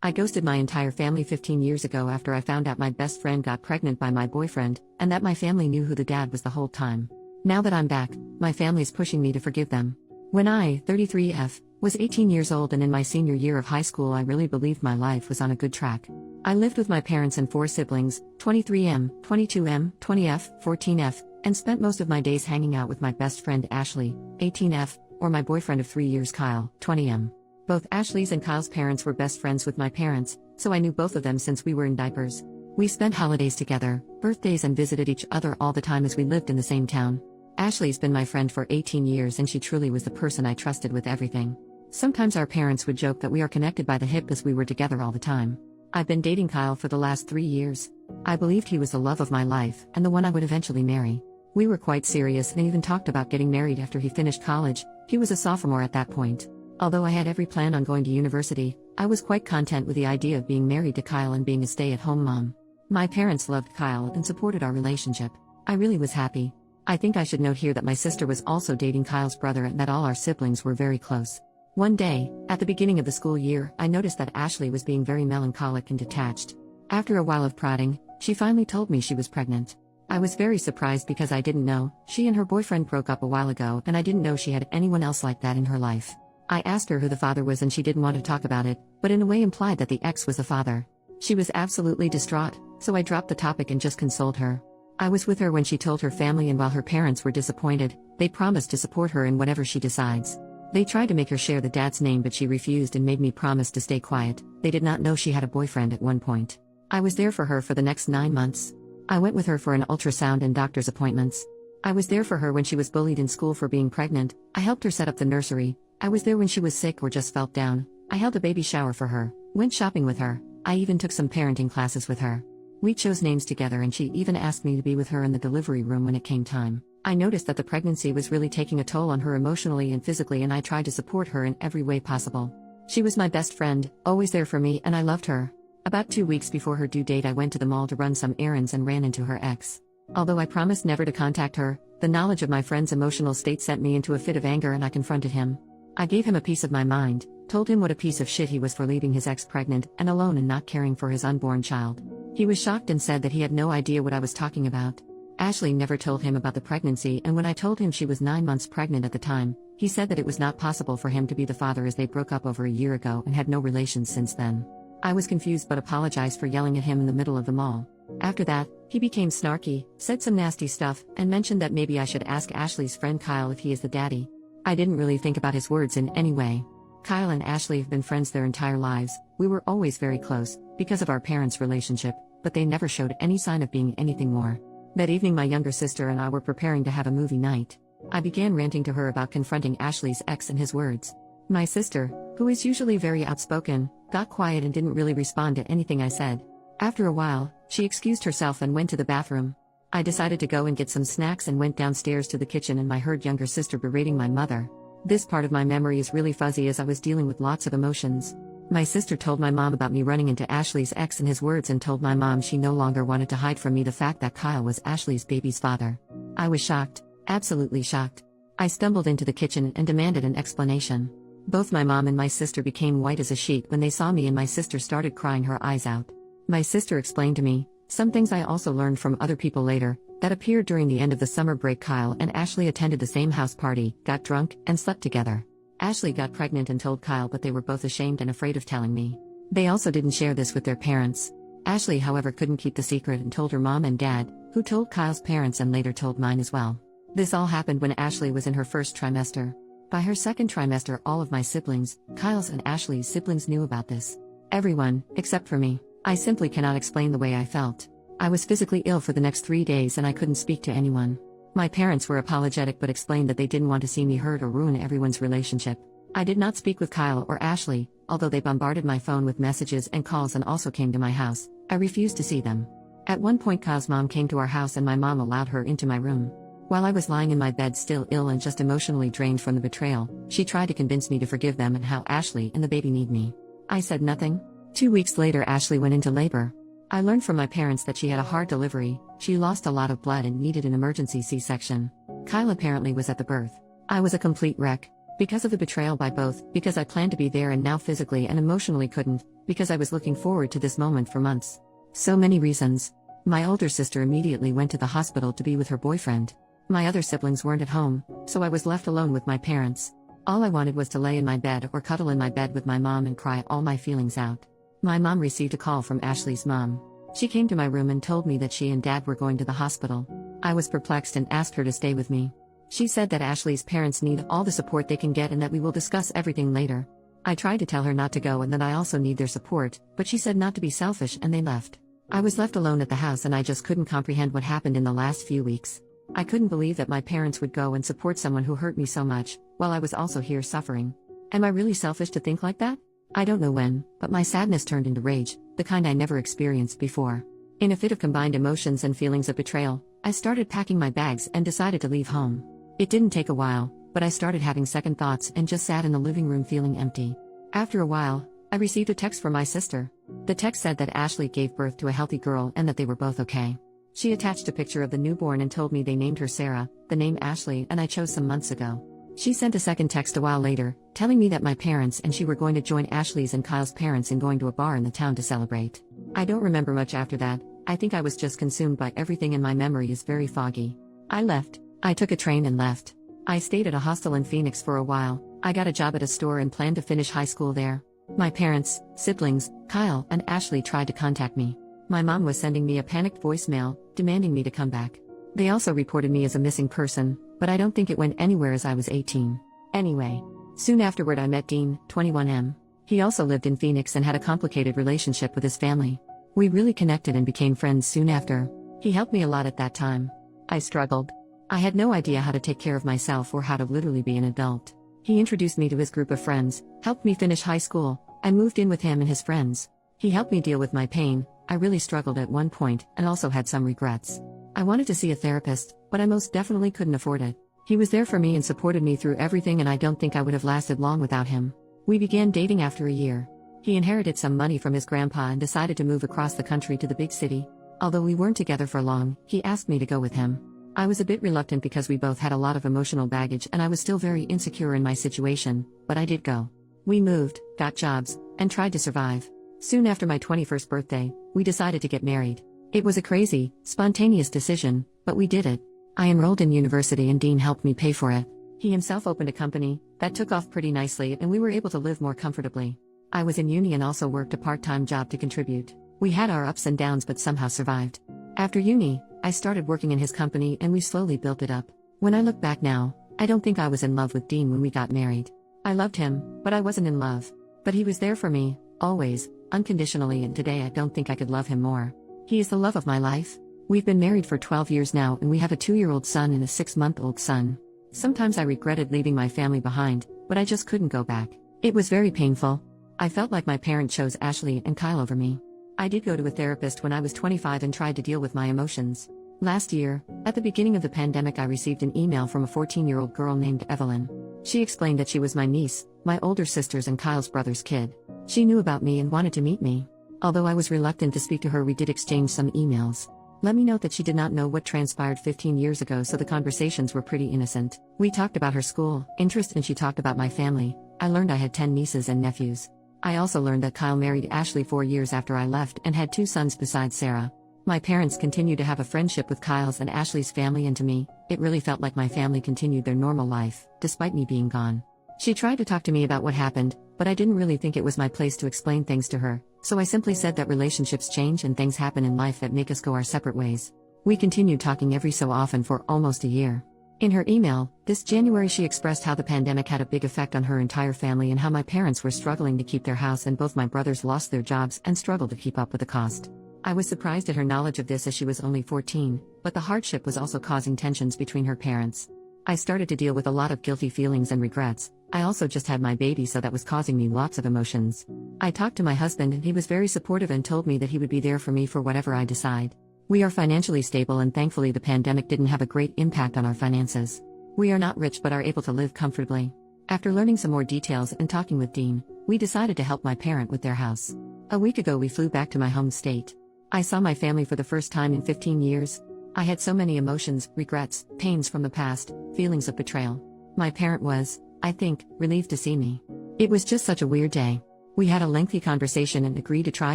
I ghosted my entire family 15 years ago after I found out my best friend got pregnant by my boyfriend, and that my family knew who the dad was the whole time. Now that I'm back, my family's pushing me to forgive them. When I, 33F, was 18 years old and in my senior year of high school, I really believed my life was on a good track. I lived with my parents and 4 siblings, 23M, 22M, 20F, 14F, and spent most of my days hanging out with my best friend Ashley, 18F, or my boyfriend of 3 years Kyle, 20M. Both Ashley's and Kyle's parents were best friends with my parents, so I knew both of them since we were in diapers. We spent holidays together, birthdays, and visited each other all the time as we lived in the same town. Ashley's been my friend for 18 years and she truly was the person I trusted with everything. Sometimes our parents would joke that we are connected by the hip as we were together all the time. I've been dating Kyle for the last 3 years. I believed he was the love of my life and the one I would eventually marry. We were quite serious and even talked about getting married after he finished college. He was a sophomore at that point. Although I had every plan on going to university, I was quite content with the idea of being married to Kyle and being a stay-at-home mom. My parents loved Kyle and supported our relationship. I really was happy. I think I should note here that my sister was also dating Kyle's brother and that all our siblings were very close. One day, at the beginning of the school year, I noticed that Ashley was being very melancholic and detached. After a while of prodding, she finally told me she was pregnant. I was very surprised because I didn't know. She and her boyfriend broke up a while ago and I didn't know she had anyone else like that in her life. I asked her who the father was and she didn't want to talk about it, but in a way implied that the ex was the father. She was absolutely distraught, so I dropped the topic and just consoled her. I was with her when she told her family, and while her parents were disappointed, they promised to support her in whatever she decides. They tried to make her share the dad's name, but she refused and made me promise to stay quiet. They did not know she had a boyfriend at one point. I was there for her for the next 9 months. I went with her for an ultrasound and doctor's appointments. I was there for her when she was bullied in school for being pregnant. I helped her set up the nursery. I was there when she was sick or just felt down. I held a baby shower for her, went shopping with her. I even took some parenting classes with her. We chose names together and she even asked me to be with her in the delivery room when it came time. I noticed that the pregnancy was really taking a toll on her emotionally and physically, and I tried to support her in every way possible. She was my best friend, always there for me, and I loved her. About 2 weeks before her due date, I went to the mall to run some errands and ran into her ex. Although I promised never to contact her, the knowledge of my friend's emotional state sent me into a fit of anger and I confronted him. I gave him a piece of my mind, told him what a piece of shit he was for leaving his ex pregnant and alone and not caring for his unborn child. He was shocked and said that he had no idea what I was talking about. Ashley never told him about the pregnancy, and when I told him she was 9 months pregnant at the time, he said that it was not possible for him to be the father as they broke up over a year ago and had no relations since then. I was confused but apologized for yelling at him in the middle of the mall. After that, he became snarky, said some nasty stuff, and mentioned that maybe I should ask Ashley's friend Kyle if he is the daddy. I didn't really think about his words in any way. Kyle and Ashley have been friends their entire lives. We were always very close, because of our parents' relationship, but they never showed any sign of being anything more. That evening my younger sister and I were preparing to have a movie night. I began ranting to her about confronting Ashley's ex and his words. My sister, who is usually very outspoken, got quiet and didn't really respond to anything I said. After a while, she excused herself and went to the bathroom. I decided to go and get some snacks and went downstairs to the kitchen, and I heard younger sister berating my mother. This part of my memory is really fuzzy as I was dealing with lots of emotions. My sister told my mom about me running into Ashley's ex and his words, and told my mom she no longer wanted to hide from me the fact that Kyle was Ashley's baby's father. I was shocked, absolutely shocked. I stumbled into the kitchen and demanded an explanation. Both my mom and my sister became white as a sheet when they saw me, and my sister started crying her eyes out. My sister explained to me some things I also learned from other people later, that appeared during the end of the summer break. Kyle and Ashley attended the same house party, got drunk, and slept together. Ashley got pregnant and told Kyle, but they were both ashamed and afraid of telling me. They also didn't share this with their parents. Ashley, however, couldn't keep the secret and told her mom and dad, who told Kyle's parents and later told mine as well. This all happened when Ashley was in her first trimester. By her second trimester, all of my siblings, Kyle's and Ashley's siblings, knew about this. Everyone, except for me. I simply cannot explain the way I felt. I was physically ill for the next 3 days and I couldn't speak to anyone. My parents were apologetic but explained that they didn't want to see me hurt or ruin everyone's relationship. I did not speak with Kyle or Ashley, although they bombarded my phone with messages and calls and also came to my house. I refused to see them. At one point Kyle's mom came to our house and my mom allowed her into my room. While I was lying in my bed still ill and just emotionally drained from the betrayal, she tried to convince me to forgive them and how Ashley and the baby need me. I said nothing. 2 weeks later Ashley went into labor. I learned from my parents that she had a hard delivery. She lost a lot of blood and needed an emergency C-section. Kyle apparently was at the birth. I was a complete wreck. Because of the betrayal by both, because I planned to be there and now physically and emotionally couldn't, because I was looking forward to this moment for months. So many reasons. My older sister immediately went to the hospital to be with her boyfriend. My other siblings weren't at home, so I was left alone with my parents. All I wanted was to lay in my bed or cuddle in my bed with my mom and cry all my feelings out. My mom received a call from Ashley's mom. She came to my room and told me that she and dad were going to the hospital. I was perplexed and asked her to stay with me. She said that Ashley's parents need all the support they can get and that we will discuss everything later. I tried to tell her not to go and that I also need their support, but she said not to be selfish and they left. I was left alone at the house and I just couldn't comprehend what happened in the last few weeks. I couldn't believe that my parents would go and support someone who hurt me so much, while I was also here suffering. Am I really selfish to think like that? I don't know when, but my sadness turned into rage, the kind I never experienced before. In a fit of combined emotions and feelings of betrayal, I started packing my bags and decided to leave home. It didn't take a while, but I started having second thoughts and just sat in the living room feeling empty. After a while, I received a text from my sister. The text said that Ashley gave birth to a healthy girl and that they were both okay. She attached a picture of the newborn and told me they named her Sarah, the name Ashley, and I chose some months ago. She sent a second text a while later, telling me that my parents and she were going to join Ashley's and Kyle's parents in going to a bar in the town to celebrate. I don't remember much after that. I think I was just consumed by everything and my memory is very foggy. I left. I took a train and left. I stayed at a hostel in Phoenix for a while. I got a job at a store and planned to finish high school there. My parents, siblings, Kyle, and Ashley tried to contact me. My mom was sending me a panicked voicemail, demanding me to come back. They also reported me as a missing person, but I don't think it went anywhere as I was 18. Anyway, soon afterward I met Dean, 21M. He also lived in Phoenix and had a complicated relationship with his family. We really connected and became friends soon after. He helped me a lot at that time. I struggled. I had no idea how to take care of myself or how to literally be an adult. He introduced me to his group of friends, helped me finish high school, and moved in with him and his friends. He helped me deal with my pain. I really struggled at one point and also had some regrets. I wanted to see a therapist, but I most definitely couldn't afford it. He was there for me and supported me through everything and I don't think I would have lasted long without him. We began dating after a year. He inherited some money from his grandpa and decided to move across the country to the big city. Although we weren't together for long, he asked me to go with him. I was a bit reluctant because we both had a lot of emotional baggage and I was still very insecure in my situation, but I did go. We moved, got jobs, and tried to survive. Soon after my 21st birthday, we decided to get married. It was a crazy, spontaneous decision, but we did it. I enrolled in university and Dean helped me pay for it. He himself opened a company that took off pretty nicely and we were able to live more comfortably. I was in uni and also worked a part-time job to contribute. We had our ups and downs but somehow survived. After uni, I started working in his company and we slowly built it up. When I look back now, I don't think I was in love with Dean when we got married. I loved him, but I wasn't in love. But he was there for me, always, unconditionally, and today I don't think I could love him more. He is the love of my life. We've been married for 12 years now and we have a 2-year-old son and a 6-month-old son. Sometimes I regretted leaving my family behind, but I just couldn't go back. It was very painful. I felt like my parent chose Ashley and Kyle over me. I did go to a therapist when I was 25 and tried to deal with my emotions. Last year, at the beginning of the pandemic, I received an email from a 14-year-old girl named Evelyn. She explained that she was my niece, my older sister's and Kyle's brother's kid. She knew about me and wanted to meet me. Although I was reluctant to speak to her, we did exchange some emails. Let me note that she did not know what transpired 15 years ago, so the conversations were pretty innocent. We talked about her school, interest, and she talked about my family. I learned I had 10 nieces and nephews. I also learned that Kyle married Ashley 4 years after I left and had 2 sons besides Sarah. My parents continued to have a friendship with Kyle's and Ashley's family, and to me, it really felt like my family continued their normal life, despite me being gone. She tried to talk to me about what happened, but I didn't really think it was my place to explain things to her, so I simply said that relationships change and things happen in life that make us go our separate ways. We continued talking every so often for almost a year. In her email, this January, she expressed how the pandemic had a big effect on her entire family and how my parents were struggling to keep their house and both my brothers lost their jobs and struggled to keep up with the cost. I was surprised at her knowledge of this as she was only 14, but the hardship was also causing tensions between her parents. I started to deal with a lot of guilty feelings and regrets. I also just had my baby, so that was causing me lots of emotions. I talked to my husband and he was very supportive and told me that he would be there for me for whatever I decide. We are financially stable and thankfully the pandemic didn't have a great impact on our finances. We are not rich but are able to live comfortably. After learning some more details and talking with Dean, we decided to help my parent with their house. A week ago we flew back to my home state. I saw my family for the first time in 15 years. I had so many emotions, regrets, pains from the past, feelings of betrayal. My parent was, I think, relieved to see me. It was just such a weird day. We had a lengthy conversation and agreed to try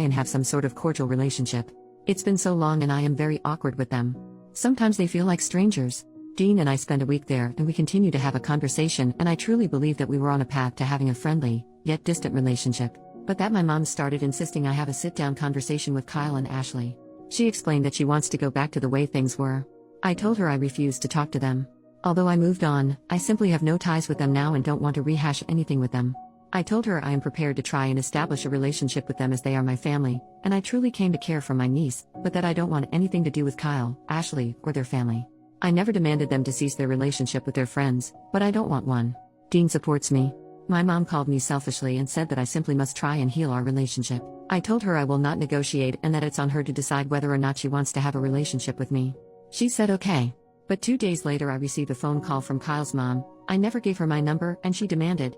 and have some sort of cordial relationship. It's been so long and I am very awkward with them. Sometimes they feel like strangers. Dean and I spent a week there and we continued to have a conversation, and I truly believe that we were on a path to having a friendly, yet distant relationship. But that my mom started insisting I have a sit-down conversation with Kyle and Ashley. She explained that she wants to go back to the way things were. I told her I refused to talk to them. Although I moved on, I simply have no ties with them now and don't want to rehash anything with them. I told her I am prepared to try and establish a relationship with them as they are my family, and I truly came to care for my niece, but that I don't want anything to do with Kyle, Ashley, or their family. I never demanded them to cease their relationship with their friends, but I don't want one. Dean supports me. My mom called me selfishly and said that I simply must try and heal our relationship. I told her I will not negotiate and that it's on her to decide whether or not she wants to have a relationship with me. She said okay. But 2 days later I received a phone call from Kyle's mom. I never gave her my number and she demanded,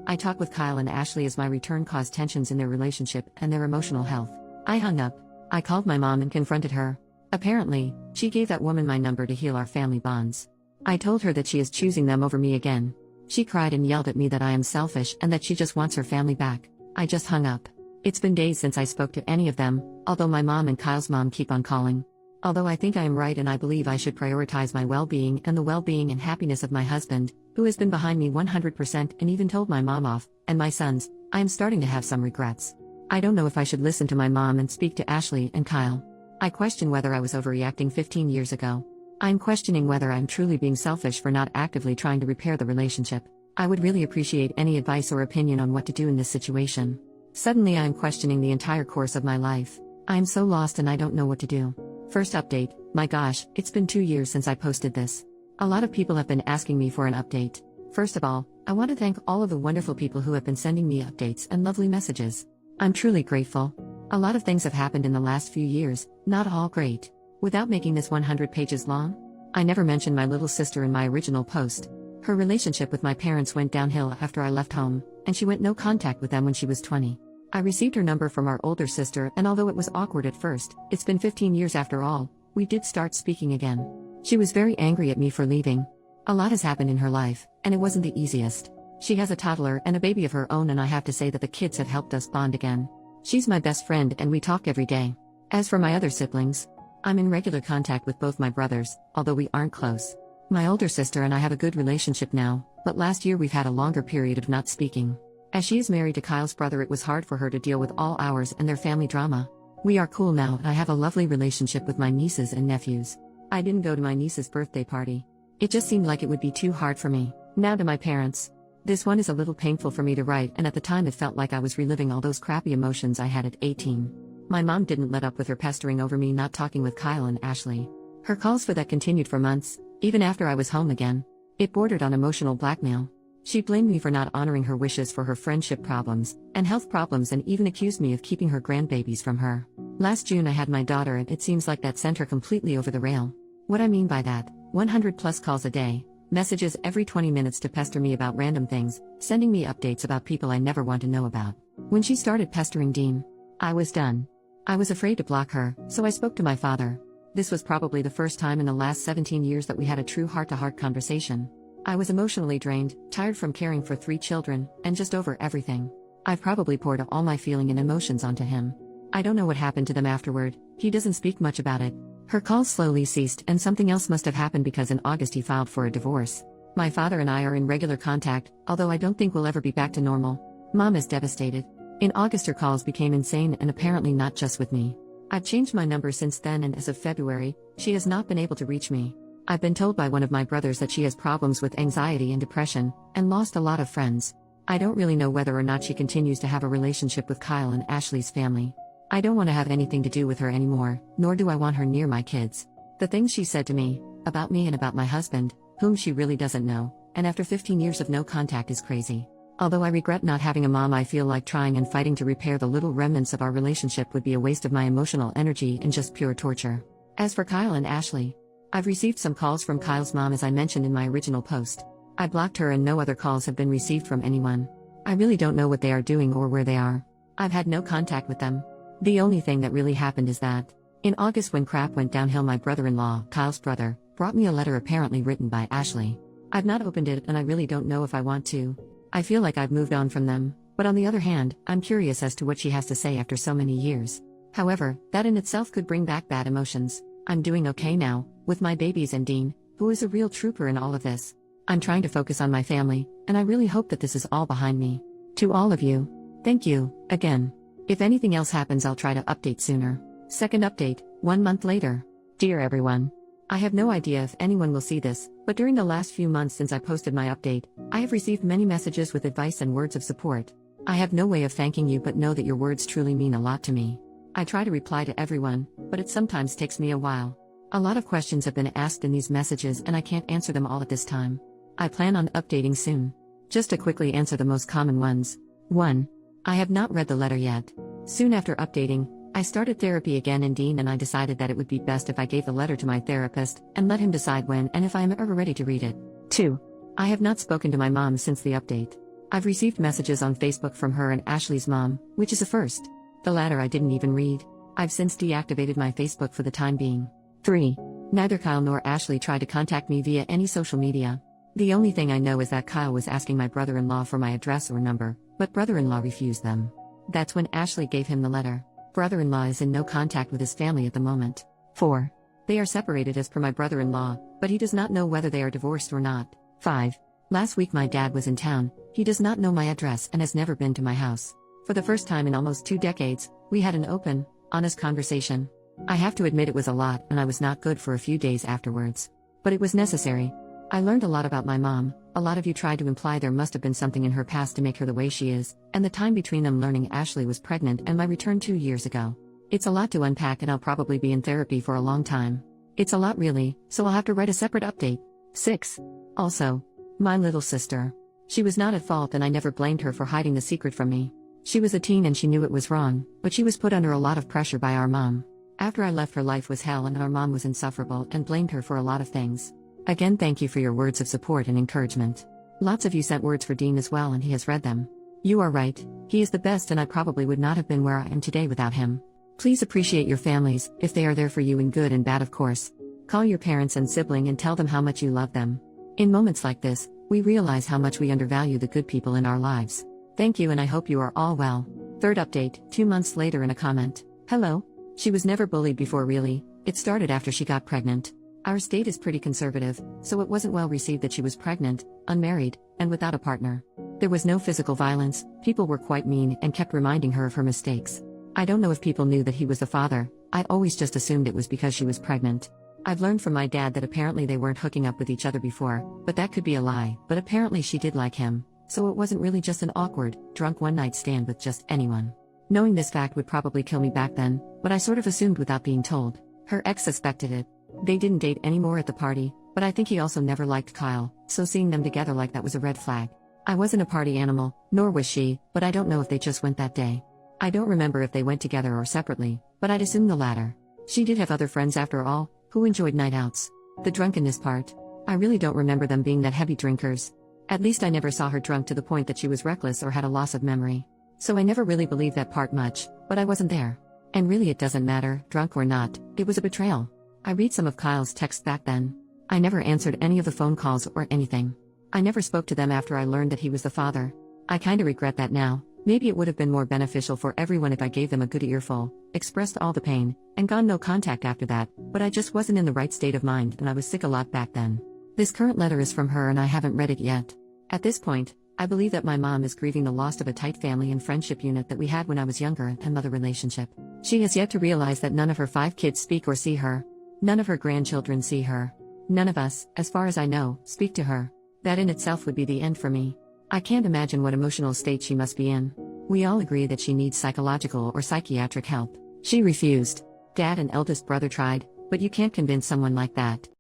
I talk with Kyle and Ashley as my return caused tensions in their relationship and their emotional health. I hung up. I called my mom and confronted her. Apparently, she gave that woman my number to heal our family bonds. I told her that she is choosing them over me again. She cried and yelled at me that I am selfish and that she just wants her family back. I just hung up. It's been days since I spoke to any of them, although my mom and Kyle's mom keep on calling. Although I think I am right and I believe I should prioritize my well-being and the well-being and happiness of my husband, who has been behind me 100% and even told my mom off, and my sons, I am starting to have some regrets. I don't know if I should listen to my mom and speak to Ashley and Kyle. I question whether I was overreacting 15 years ago. I'm questioning whether I'm truly being selfish for not actively trying to repair the relationship. I would really appreciate any advice or opinion on what to do in this situation. Suddenly I am questioning the entire course of my life. I am so lost and I don't know what to do. First update, my gosh, it's been 2 years since I posted this. A lot of people have been asking me for an update. First of all, I want to thank all of the wonderful people who have been sending me updates and lovely messages. I'm truly grateful. A lot of things have happened in the last few years, not all great. Without making this 100 pages long, I never mentioned my little sister in my original post. Her relationship with my parents went downhill after I left home, and she went no contact with them when she was 20. I received her number from our older sister, and although it was awkward at first, it's been 15 years after all, we did start speaking again. She was very angry at me for leaving. A lot has happened in her life, and it wasn't the easiest. She has a toddler and a baby of her own, and I have to say that the kids have helped us bond again. She's my best friend and we talk every day. As for my other siblings, I'm in regular contact with both my brothers, although we aren't close. My older sister and I have a good relationship now, but last year we've had a longer period of not speaking. As she is married to Kyle's brother, it was hard for her to deal with all ours and their family drama. We are cool now and I have a lovely relationship with my nieces and nephews. I didn't go to my niece's birthday party. It just seemed like it would be too hard for me. Now to my parents. This one is a little painful for me to write, and at the time it felt like I was reliving all those crappy emotions I had at 18. My mom didn't let up with her pestering over me not talking with Kyle and Ashley. Her calls for that continued for months, even after I was home again. It bordered on emotional blackmail. She blamed me for not honoring her wishes for her friendship problems and health problems, and even accused me of keeping her grandbabies from her. Last June I had my daughter, and it seems like that sent her completely over the rail. What I mean by that, 100 plus calls a day, messages every 20 minutes to pester me about random things, sending me updates about people I never want to know about. When she started pestering Dean, I was done. I was afraid to block her, so I spoke to my father. This was probably the first time in the last 17 years that we had a true heart-to-heart conversation. I was emotionally drained, tired from caring for 3 children, and just over everything. I've probably poured all my feeling and emotions onto him. I don't know what happened to them afterward. He doesn't speak much about it. Her calls slowly ceased, and something else must have happened because in August he filed for a divorce. My father and I are in regular contact, although I don't think we'll ever be back to normal. Mom is devastated. In August her calls became insane, and apparently not just with me. I've changed my number since then, and as of February, she has not been able to reach me. I've been told by one of my brothers that she has problems with anxiety and depression, and lost a lot of friends. I don't really know whether or not she continues to have a relationship with Kyle and Ashley's family. I don't want to have anything to do with her anymore, nor do I want her near my kids. The things she said to me, about me and about my husband, whom she really doesn't know, and after 15 years of no contact, is crazy. Although I regret not having a mom, I feel like trying and fighting to repair the little remnants of our relationship would be a waste of my emotional energy and just pure torture. As for Kyle and Ashley, I've received some calls from Kyle's mom, as I mentioned in my original post. I blocked her and no other calls have been received from anyone. I really don't know what they are doing or where they are. I've had no contact with them. The only thing that really happened is that, in August when crap went downhill, my brother-in-law, Kyle's brother, brought me a letter apparently written by Ashley. I've not opened it and I really don't know if I want to. I feel like I've moved on from them, but on the other hand, I'm curious as to what she has to say after so many years. However, that in itself could bring back bad emotions. I'm doing okay now, with my babies and Dean, who is a real trooper in all of this. I'm trying to focus on my family, and I really hope that this is all behind me. To all of you, thank you, again. If anything else happens, I'll try to update sooner. Second update, 1 month later. Dear everyone, I have no idea if anyone will see this, but during the last few months since I posted my update, I have received many messages with advice and words of support. I have no way of thanking you, but know that your words truly mean a lot to me. I try to reply to everyone, but it sometimes takes me a while. A lot of questions have been asked in these messages and I can't answer them all at this time. I plan on updating soon. Just to quickly answer the most common ones. 1. I have not read the letter yet. Soon after updating, I started therapy again in Dean and I decided that it would be best if I gave the letter to my therapist and let him decide when and if I am ever ready to read it. 2. I have not spoken to my mom since the update. I've received messages on Facebook from her and Ashley's mom, which is a first. The latter I didn't even read. I've since deactivated my Facebook for the time being. 3. Neither Kyle nor Ashley tried to contact me via any social media. The only thing I know is that Kyle was asking my brother-in-law for my address or number, but brother-in-law refused them. That's when Ashley gave him the letter. Brother-in-law is in no contact with his family at the moment. 4. They are separated as per my brother-in-law, but he does not know whether they are divorced or not. 5. Last week my dad was in town. He does not know my address and has never been to my house. For the first time in almost 2 decades, we had an open, honest conversation. I have to admit it was a lot and I was not good for a few days afterwards. But it was necessary. I learned a lot about my mom. A lot of you tried to imply there must have been something in her past to make her the way she is, and the time between them learning Ashley was pregnant and my return 2 years ago. It's a lot to unpack and I'll probably be in therapy for a long time. It's a lot really, so I'll have to write a separate update. 6. Also, my little sister. She was not at fault and I never blamed her for hiding the secret from me. She was a teen and she knew it was wrong, but she was put under a lot of pressure by our mom. After I left, her life was hell and our mom was insufferable and blamed her for a lot of things. Again, thank you for your words of support and encouragement. Lots of you sent words for Dean as well and he has read them. You are right, he is the best and I probably would not have been where I am today without him. Please appreciate your families, if they are there for you in good and bad of course. Call your parents and sibling and tell them how much you love them. In moments like this, we realize how much we undervalue the good people in our lives. Thank you and I hope you are all well. Third update, 2 months later in a comment. Hello. She was never bullied before really, it started after she got pregnant. Our state is pretty conservative, so it wasn't well received that she was pregnant, unmarried, and without a partner. There was no physical violence, people were quite mean and kept reminding her of her mistakes. I don't know if people knew that he was the father, I always just assumed it was because she was pregnant. I've learned from my dad that apparently they weren't hooking up with each other before, but that could be a lie, but apparently she did like him, so it wasn't really just an awkward, drunk one-night stand with just anyone. Knowing this fact would probably kill me back then, but I sort of assumed without being told. Her ex suspected it. They didn't date anymore at the party, but I think he also never liked Kyle, so seeing them together like that was a red flag. I wasn't a party animal, nor was she, but I don't know if they just went that day. I don't remember if they went together or separately, but I'd assume the latter. She did have other friends after all, who enjoyed night outs. The drunkenness part. I really don't remember them being that heavy drinkers. At least I never saw her drunk to the point that she was reckless or had a loss of memory. So I never really believed that part much, but I wasn't there. And really it doesn't matter, drunk or not, it was a betrayal. I read some of Kyle's texts back then. I never answered any of the phone calls or anything. I never spoke to them after I learned that he was the father. I kinda regret that now. Maybe it would have been more beneficial for everyone if I gave them a good earful, expressed all the pain, and gone no contact after that, but I just wasn't in the right state of mind and I was sick a lot back then. This current letter is from her and I haven't read it yet. At this point, I believe that my mom is grieving the loss of a tight family and friendship unit that we had when I was younger and mother relationship. She has yet to realize that none of her 5 kids speak or see her. None of her grandchildren see her. None of us, as far as I know, speak to her. That in itself would be the end for me. I can't imagine what emotional state she must be in. We all agree that she needs psychological or psychiatric help. She refused. Dad and eldest brother tried, but you can't convince someone like that.